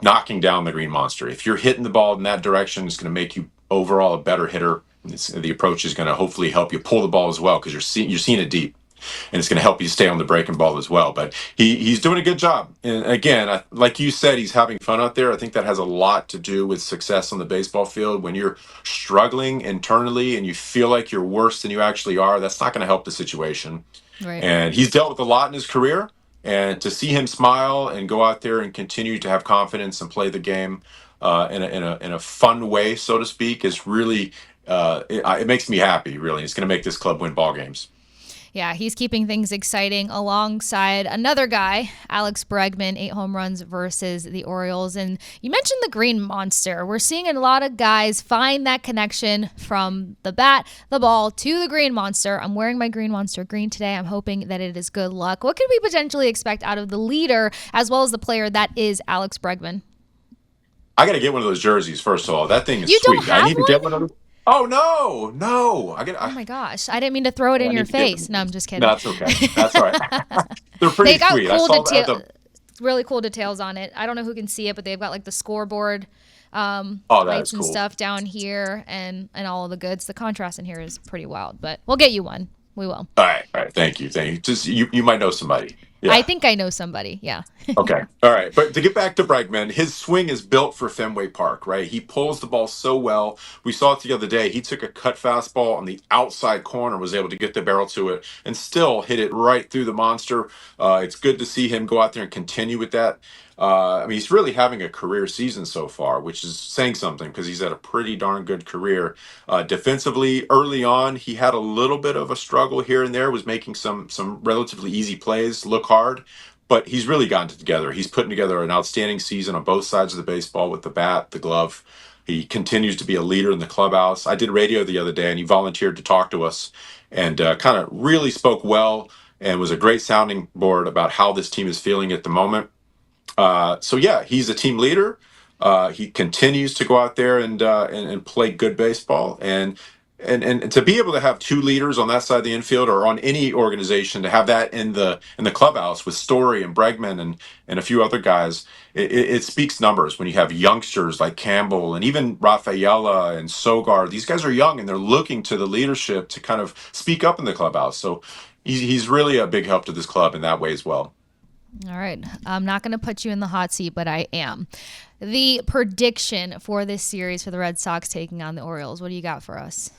[SPEAKER 2] knocking down the green monster. If you're hitting the ball in that direction, it's going to make you overall a better hitter. The approach is going to hopefully help you pull the ball as well, because you're seeing it deep, and it's going to help you stay on the breaking ball as well. But he's doing a good job. And again, like you said, he's having fun out there. I think that has a lot to do with success on the baseball field. When you're struggling internally and you feel like you're worse than you actually are, that's not going to help the situation.
[SPEAKER 1] Right.
[SPEAKER 2] And he's dealt with a lot in his career. And to see him smile and go out there and continue to have confidence and play the game in a fun way, so to speak, is really it makes me happy. Really, it's going to make this club win ball games.
[SPEAKER 1] Yeah, he's keeping things exciting alongside another guy, Alex Bregman, 8 home runs versus the Orioles. And you mentioned the green monster. We're seeing a lot of guys find that connection from the bat, the ball, to the green monster. I'm wearing my green monster green today. I'm hoping that it is good luck. What could we potentially expect out of the leader as well as the player that is Alex Bregman?
[SPEAKER 2] I got to get one of those jerseys, first of all. That thing is
[SPEAKER 1] You
[SPEAKER 2] sweet.
[SPEAKER 1] don't have
[SPEAKER 2] I need to
[SPEAKER 1] one?
[SPEAKER 2] get one of those. Oh, no.
[SPEAKER 1] Oh my gosh. I didn't mean to throw it in
[SPEAKER 2] I
[SPEAKER 1] your
[SPEAKER 2] need to get
[SPEAKER 1] face.
[SPEAKER 2] one.
[SPEAKER 1] No, I'm just kidding.
[SPEAKER 2] No, that's okay. That's all right. They're pretty
[SPEAKER 1] They got
[SPEAKER 2] sweet. I
[SPEAKER 1] cool
[SPEAKER 2] saw
[SPEAKER 1] details. Really cool details on it. I don't know who can see it, but they've got like the scoreboard lights and
[SPEAKER 2] cool.
[SPEAKER 1] stuff down here and all of the goods. The contrast in here is pretty wild, but we'll get you one. We will.
[SPEAKER 2] All right. Thank you. Just you might know somebody.
[SPEAKER 1] I
[SPEAKER 2] Yeah.
[SPEAKER 1] think I know somebody. Yeah.
[SPEAKER 2] Okay. All right. But to get back to Bregman, his swing is built for Fenway Park, right? He pulls the ball so well. We saw it the other day. He took a cut fastball on the outside corner, was able to get the barrel to it, and still hit it right through the monster. It's good to see him go out there and continue with that. He's really having a career season so far, which is saying something, because he's had a pretty darn good career. Defensively, early on, he had a little bit of a struggle here and there, was making some relatively easy plays look hard. But he's really gotten it together. He's putting together an outstanding season on both sides of the baseball, with the bat, the glove. He continues to be a leader in the clubhouse. I did radio the other day, and he volunteered to talk to us, and kind of really spoke well, and was a great sounding board about how this team is feeling at the moment. So yeah, he's a team leader. He continues to go out there and play good baseball, and to be able to have 2 leaders on that side of the infield, or on any organization, to have that in the clubhouse with Story and Bregman and a few other guys, it speaks numbers when you have youngsters like Campbell and even Rafaela and Sogar. These guys are young, and they're looking to the leadership to kind of speak up in the clubhouse. So he's really a big help to this club in that way as well.
[SPEAKER 1] All right. I'm not going to put you in the hot seat, but I am. The prediction for this series for the Red Sox taking on the Orioles. What do you got for us?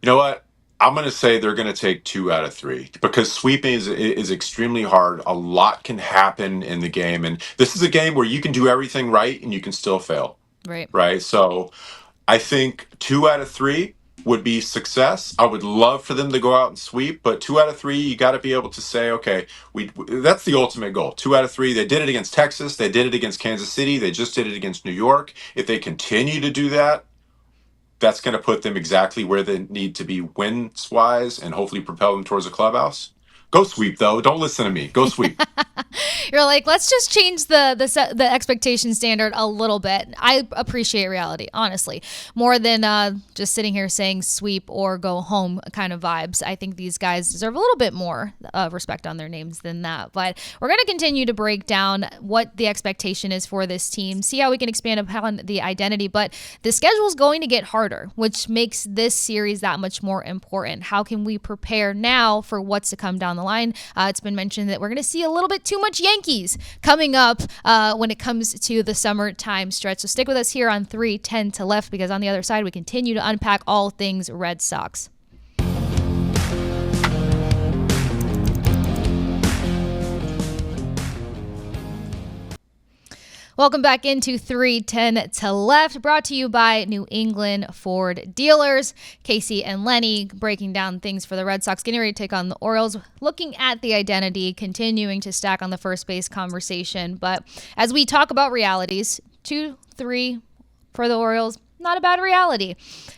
[SPEAKER 2] You know what? I'm going to say they're going to take 2 out of 3, because sweeping is extremely hard. A lot can happen in the game, and this is a game where you can do everything right and you can still fail.
[SPEAKER 1] Right.
[SPEAKER 2] Right. So I think 2 out of 3 would be success. I would love for them to go out and sweep, but 2 out of 3, you got to be able to say, okay, that's the ultimate goal. 2 out of 3. They did it against Texas. They did it against Kansas City. They just did it against New York. If they continue to do that, that's going to put them exactly where they need to be wins wise and hopefully propel them towards the clubhouse. Go sweep, though. Don't listen to me. Go sweep.
[SPEAKER 1] You're like, let's just change the expectation standard a little bit. I appreciate reality, honestly, more than just sitting here saying sweep or go home kind of vibes. I think these guys deserve a little bit more respect on their names than that. But we're going to continue to break down what the expectation is for this team, see how we can expand upon the identity. But the schedule is going to get harder, which makes this series that much more important. How can we prepare now for what's to come down the line? It's been mentioned that we're going to see a little bit too much Yankees coming up when it comes to the summertime stretch. So stick with us here on 310 to left, because on the other side, we continue to unpack all things Red Sox. Welcome back into 310 to left, brought to you by New England Ford Dealers. Casey and Lenny breaking down things for the Red Sox, getting ready to take on the Orioles, looking at the identity, continuing to stack on the first base conversation. But as we talk about realities, 2-3 for the Orioles, not a bad reality.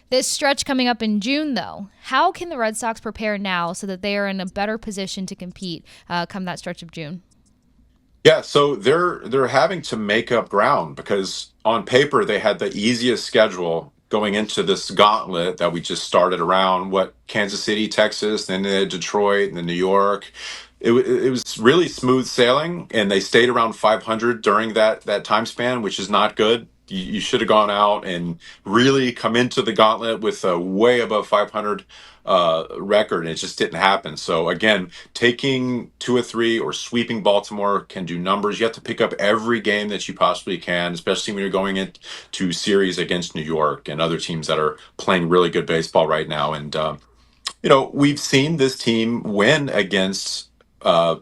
[SPEAKER 1] This stretch coming up in June, though, how can the Red Sox prepare now so that they are in a better position to compete come that stretch of June?
[SPEAKER 2] Yeah, so they're having to make up ground because on paper they had the easiest schedule going into this gauntlet that we just started around Kansas City, Texas, then Detroit, and then New York. It was really smooth sailing, and they stayed around 500 during that time span, which is not good. You should have gone out and really come into the gauntlet with a way above 500 record, and it just didn't happen. So again, taking 2 or 3 or sweeping Baltimore can do numbers. You have to pick up every game that you possibly can, especially when you're going into series against New York and other teams that are playing really good baseball right now. And we've seen this team win against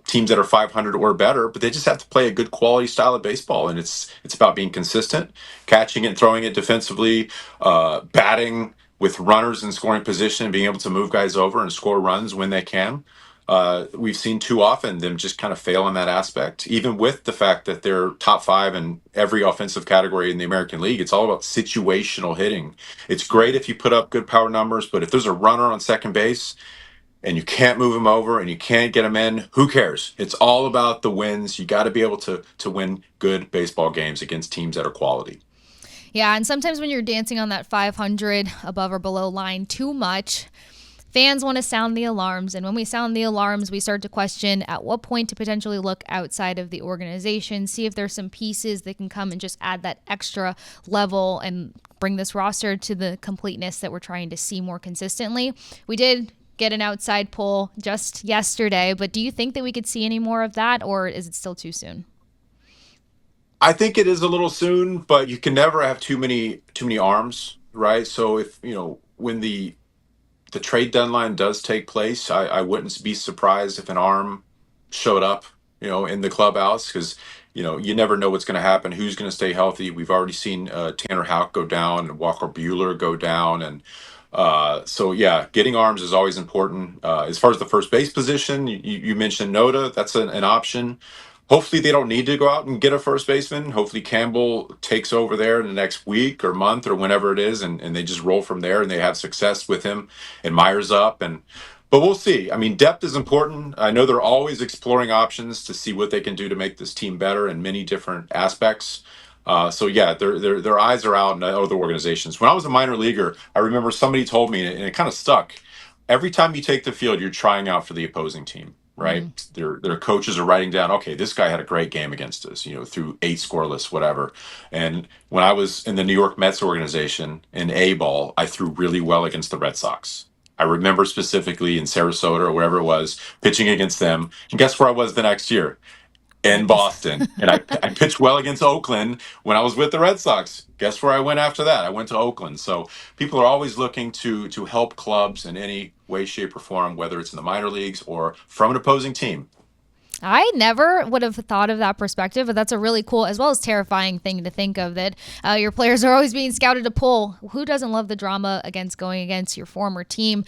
[SPEAKER 2] teams that are 500 or better, but they just have to play a good quality style of baseball, and it's about being consistent, catching it, throwing it defensively, batting with runners in scoring position, being able to move guys over and score runs when they can. We've seen too often them just kind of fail in that aspect, even with the fact that they're top 5 in every offensive category in the American League. It's all about situational hitting. It's great if you put up good power numbers, but if there's a runner on second base and you can't move him over and you can't get him in, who cares? It's all about the wins. You got to be able to win good baseball games against teams that are quality.
[SPEAKER 1] Yeah, and sometimes when you're dancing on that 500 above or below line too much, fans want to sound the alarms. And when we sound the alarms, we start to question at what point to potentially look outside of the organization, see if there's some pieces that can come and just add that extra level and bring this roster to the completeness that we're trying to see more consistently. We did get an outside poll just yesterday, but do you think that we could see any more of that, or is it still too soon?
[SPEAKER 2] I think it is a little soon, but you can never have too many arms, right? So if when the trade deadline does take place, I wouldn't be surprised if an arm showed up, in the clubhouse, because you never know what's going to happen, who's going to stay healthy. We've already seen Tanner Houck go down and Walker Buehler go down, and so yeah, getting arms is always important. As far as the first base position, you mentioned Noda. That's an option. Hopefully they don't need to go out and get a first baseman. Hopefully Campbell takes over there in the next week or month or whenever it is, and they just roll from there and they have success with him and Myers up. But we'll see. I mean, depth is important. I know they're always exploring options to see what they can do to make this team better in many different aspects. So yeah, their eyes are out in other organizations. When I was a minor leaguer, I remember somebody told me, and it kind of stuck. Every time you take the field, you're trying out for the opposing team, right? Their coaches are writing down, okay, this guy had a great game against us, through 8 scoreless, whatever. And when I was in the New York Mets organization in A ball, I threw really well against the Red Sox. I remember specifically in Sarasota or wherever it was, pitching against them. And guess where I was the next year? In Boston. And I pitched well against Oakland when I was with the Red Sox. Guess where I went after that? I went to Oakland. So people are always looking to help clubs in any way, shape, or form, whether it's in the minor leagues or from an opposing team.
[SPEAKER 1] I never would have thought of that perspective, but that's a really cool, as well as terrifying thing to think of, that your players are always being scouted to pull. Who doesn't love the drama against going against your former team?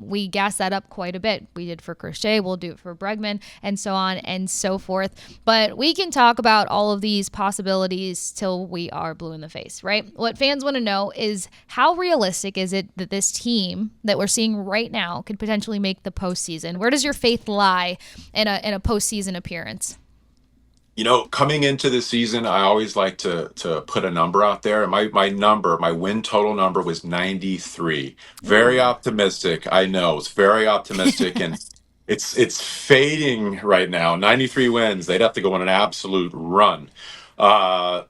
[SPEAKER 1] We gas that up quite a bit. We did for Crochet, we'll do it for Bregman, and so on and so forth. But we can talk about all of these possibilities till we are blue in the face, right? What fans want to know is, how realistic is it that this team that we're seeing right now could potentially make the postseason? Where does your faith lie in a postseason appearance?
[SPEAKER 2] Coming into the season, I always like to put a number out there. And my win total number was 93. Very
[SPEAKER 1] Ooh.
[SPEAKER 2] optimistic. I know it's very optimistic, and it's fading right now. 93 wins. They'd have to go on an absolute run. Uh,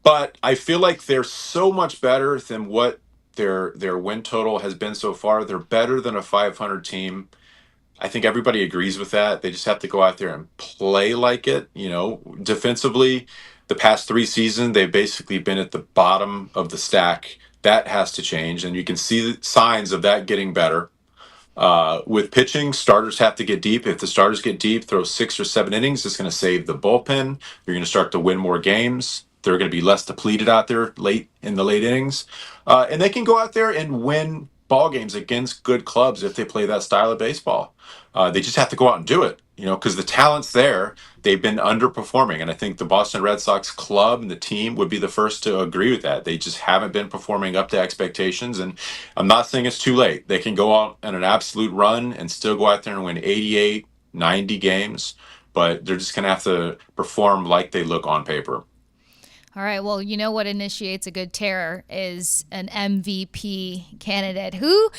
[SPEAKER 2] but I feel like they're so much better than what their win total has been so far. They're better than a 500 team. I think everybody agrees with that. They just have to go out there and play like it. Defensively, the past 3 seasons, they've basically been at the bottom of the stack. That has to change, and you can see the signs of that getting better. With pitching, starters have to get deep. If the starters get deep, throw 6 or 7 innings, it's going to save the bullpen. You're going to start to win more games. They're going to be less depleted out there late in the late innings. And they can go out there and win ball games against good clubs if they play that style of baseball. They just have to go out and do it, because the talent's there. They've been underperforming. And I think the Boston Red Sox club and the team would be the first to agree with that. They just haven't been performing up to expectations. And I'm not saying it's too late. They can go out on an absolute run and still go out there and win 88, 90 games, but they're just going to have to perform like they look on paper.
[SPEAKER 1] All right. Well, you know what initiates a good terror is an MVP candidate. Who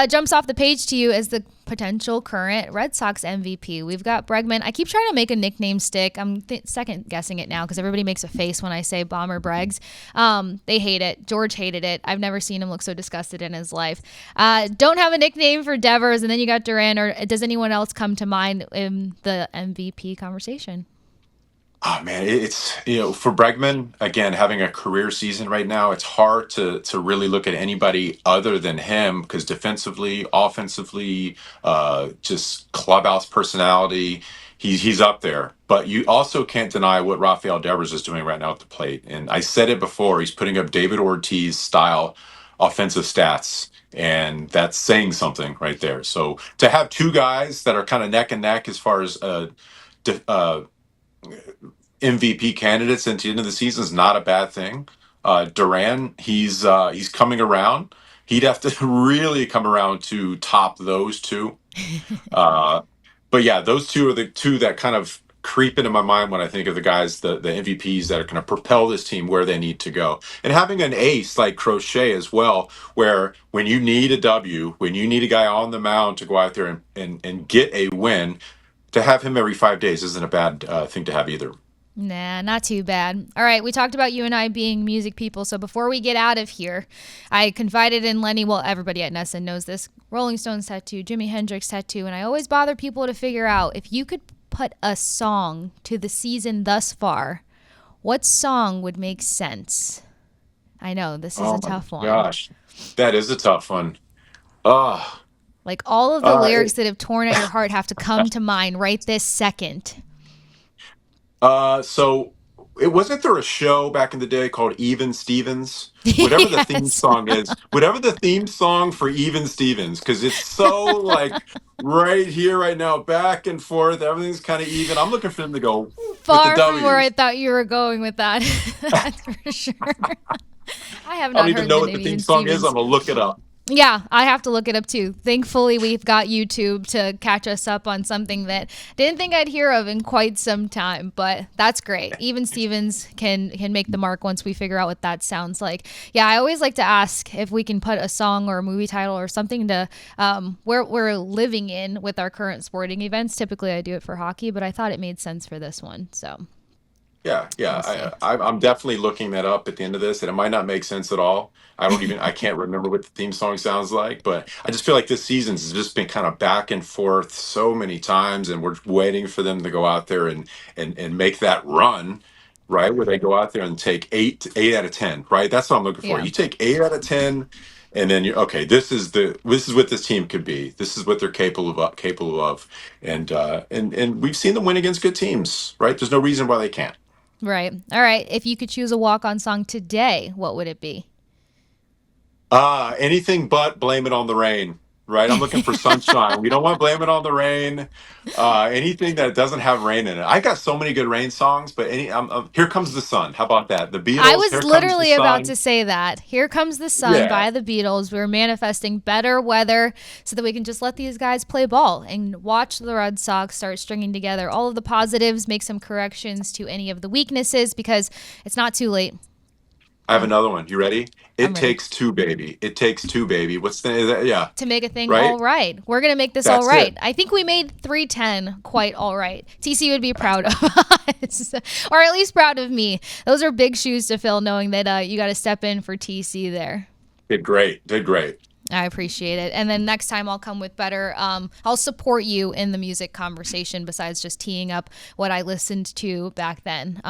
[SPEAKER 1] jumps off the page to you as the potential current Red Sox MVP? We've got Bregman. I keep trying to make a nickname stick. I'm second guessing it now because everybody makes a face when I say Bomber Bregs. They hate it. George hated it. I've never seen him look so disgusted in his life. Don't have a nickname for Devers, and then you got Duran. Or does anyone else come to mind in the MVP conversation?
[SPEAKER 2] Oh man, it's for Bregman again having a career season right now. It's hard to really look at anybody other than him because defensively, offensively, just clubhouse personality, he's up there. But you also can't deny what Rafael Devers is doing right now at the plate. And I said it before, he's putting up David Ortiz style offensive stats. And that's saying something right there. So to have two guys that are kind of neck and neck as far as MVP candidates into the end of the season is not a bad thing. Duran, he's coming around. He'd have to really come around to top those two. Uh, but yeah, those two are the two that kind of creep into my mind when I think of the guys, the MVPs that are going to propel this team where they need to go. And having an ace like Crochet as well, where when you need a W, when you need a guy on the mound to go out there and get a win, to have him every 5 days isn't a bad thing to have either.
[SPEAKER 1] Nah, not too bad. All right, we talked about you and I being music people. So before we get out of here, I confided in Lenny. Well, everybody at Nessa knows this. Rolling Stones tattoo, Jimi Hendrix tattoo. And I always bother people to figure out if you could put a song to the season thus far, what song would make sense? I know, this is
[SPEAKER 2] Oh
[SPEAKER 1] a
[SPEAKER 2] my
[SPEAKER 1] tough one.
[SPEAKER 2] gosh, that is a tough one. Uh,
[SPEAKER 1] Like all of the
[SPEAKER 2] uh,
[SPEAKER 1] lyrics
[SPEAKER 2] it,
[SPEAKER 1] that have torn at your heart have to come to mind right this second.
[SPEAKER 2] so it wasn't there a show back in the day called Even Stevens?
[SPEAKER 1] Yes.
[SPEAKER 2] Whatever the theme song for Even Stevens, because it's so like right here, right now, back and forth, everything's kind of even. I'm looking for them to go with the
[SPEAKER 1] Far from where I
[SPEAKER 2] W's.
[SPEAKER 1] thought you were going with that. That's for sure. I have
[SPEAKER 2] I don't
[SPEAKER 1] not
[SPEAKER 2] even
[SPEAKER 1] heard
[SPEAKER 2] know
[SPEAKER 1] the
[SPEAKER 2] what the
[SPEAKER 1] name
[SPEAKER 2] theme
[SPEAKER 1] even
[SPEAKER 2] song is.
[SPEAKER 1] Stevens.
[SPEAKER 2] I'm gonna look it up.
[SPEAKER 1] Yeah, I have to look it up too. Thankfully, we've got YouTube to catch us up on something that didn't think I'd hear of in quite some time, but that's great. Even Stevens can make the mark once we figure out what that sounds like. Yeah, I always like to ask if we can put a song or a movie title or something to where we're living in with our current sporting events. Typically, I do it for hockey, but I thought it made sense for this one, so
[SPEAKER 2] Yeah,
[SPEAKER 1] we'll
[SPEAKER 2] yeah.
[SPEAKER 1] see.
[SPEAKER 2] I'm definitely looking that up at the end of this, and it might not make sense at all. I can't remember what the theme song sounds like, but I just feel like this season's just been kind of back and forth so many times, and we're waiting for them to go out there and make that run, right? Where they go out there and take eight out of 10, right? That's what I'm looking for.
[SPEAKER 1] Yeah.
[SPEAKER 2] You take 8 out of 10 and then you okay. This is what this team could be. This is what they're capable of, and we've seen them win against good teams, right? There's no reason why they can't.
[SPEAKER 1] Right. All right. If you could choose a walk-on song today, what would it be?
[SPEAKER 2] Anything but blame it on the rain, right? I'm looking for sunshine. We don't want to blame it on the rain. Anything that doesn't have rain in it. I got so many good rain songs, but Here Comes the Sun. How about that? The
[SPEAKER 1] I
[SPEAKER 2] Beatles,
[SPEAKER 1] was
[SPEAKER 2] Here Comes the
[SPEAKER 1] literally about
[SPEAKER 2] Sun.
[SPEAKER 1] to say that. Here Comes the Sun
[SPEAKER 2] Yeah,
[SPEAKER 1] by the Beatles. We're manifesting better weather so that we can just let these guys play ball and watch the Red Sox start stringing together all of the positives, make some corrections to any of the weaknesses because it's not too late.
[SPEAKER 2] I have another one. You ready?
[SPEAKER 1] I'm
[SPEAKER 2] It
[SPEAKER 1] ready.
[SPEAKER 2] Takes Two, baby. It Takes Two, baby. Is that? Yeah,
[SPEAKER 1] To make a thing
[SPEAKER 2] right?
[SPEAKER 1] all right. We're going to make this all
[SPEAKER 2] That's
[SPEAKER 1] right.
[SPEAKER 2] it.
[SPEAKER 1] I think we made 310 quite all right. TC would be proud of us, or at least proud of me. Those are big shoes to fill, knowing that you got to step in for TC there.
[SPEAKER 2] Did great. Did great.
[SPEAKER 1] I appreciate it. And then next time I'll come with better. I'll support you in the music conversation besides just teeing up what I listened to back then.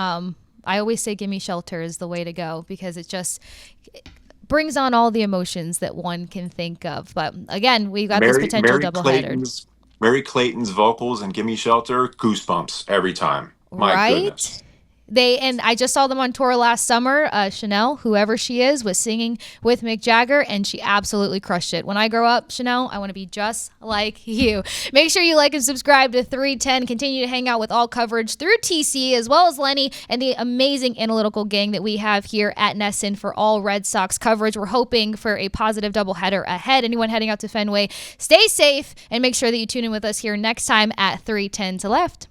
[SPEAKER 1] I always say Gimme Shelter is the way to go because it just brings on all the emotions that one can think of. But again, we've got this
[SPEAKER 2] Mary
[SPEAKER 1] potential
[SPEAKER 2] Mary
[SPEAKER 1] doubleheader.
[SPEAKER 2] Clayton's Mary Clayton's vocals and Gimme Shelter, goosebumps every time. My
[SPEAKER 1] Right?
[SPEAKER 2] goodness.
[SPEAKER 1] And I just saw them on tour last summer. Chanel, whoever she is, was singing with Mick Jagger, and she absolutely crushed it. When I grow up, Chanel, I want to be just like you. Make sure you like and subscribe to 310. Continue to hang out with all coverage through TC, as well as Lenny and the amazing analytical gang that we have here at Nesson for all Red Sox coverage. We're hoping for a positive doubleheader ahead. Anyone heading out to Fenway, stay safe, and make sure that you tune in with us here next time at 310 to left.